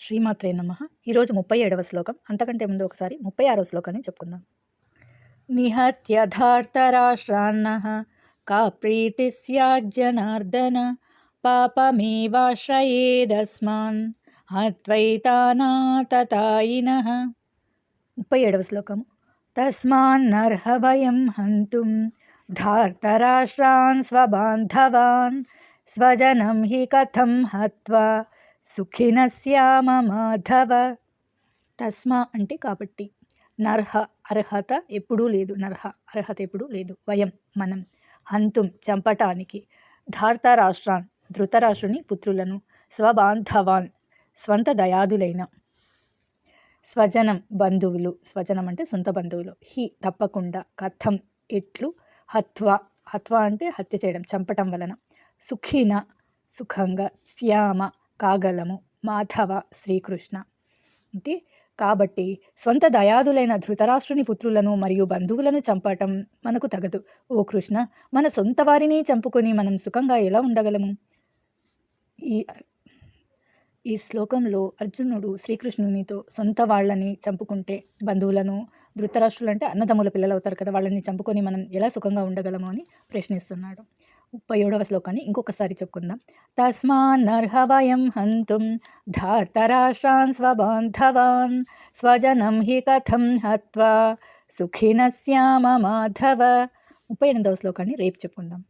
శ్రీమాత్రే నమః. ఈరోజు 37వ శ్లోకం. అంతకంటే ముందు ఒకసారి 36వ శ్లోకాన్ని చెప్పుకుందాం. నిహత్య ధార్తరాష్ట్రాన్నః కా ప్రీతి స్యాజ్జనార్దన పాపమేవాశ్రయేదస్మాన్ హత్వైతానాతతాయినః. 37వ శ్లోకము. తస్మాన్నర్హ భయం హంతుం ధార్తరాష్ట్రాన్ స్వబాంధవాన్ స్వజనం హి కథం హత్వా సుఖినస్యామ మాధవ. తస్మా అంటే కాబట్టి, నర్హ అర్హత ఎప్పుడూ లేదు, నర్హ అర్హత ఎప్పుడూ లేదు, వయం మనం, హంతుం చంపటానికి, ధార్తరాష్ట్రాన్ ధృతరాష్ట్రుని పుత్రులను, స్వబాంధవాన్ స్వంత దయాదులైన, స్వజనం బంధువులు, స్వజనం అంటే సొంత బంధువులు, హి తప్పకుండా, కథం ఎట్లు, హత్వా హత్వా అంటే హత్య చేయడం చంపటం వలన, సుఖిన సుఖంగా, శ్యామ కాగలము, మాధవ శ్రీకృష్ణ అంటే కాబట్టి స్వంత దయాదులైన ధృతరాష్ట్రుని పుత్రులను మరియు బంధువులను చంపటం మనకు తగదు. ఓ కృష్ణ, మన సొంత వారిని చంపుకొని మనం సుఖంగా ఎలా ఉండగలము? ఈ శ్లోకంలో అర్జునుడు శ్రీకృష్ణునితో సొంత వాళ్ళని చంపుకుంటే, బంధువులను, ధృతరాష్ట్రులు అంటే అన్నదమ్ముల పిల్లలు అవుతారు కదా, వాళ్ళని చంపుకొని మనం ఎలా సుఖంగా ఉండగలము అని ప్రశ్నిస్తున్నాడు. 37వ శ్లోకాన్ని ఇంకొకసారి చెప్పుకుందాం. తస్మాన్నర్హ వయం హంతుం ధార్తరాష్ట్రాన్ స్వబాంధవాన్ స్వజనం హి కథం హత్వా సుఖినస్యామ మాధవ. 38వ శ్లోకాన్ని రేపు చెప్పుకుందాం.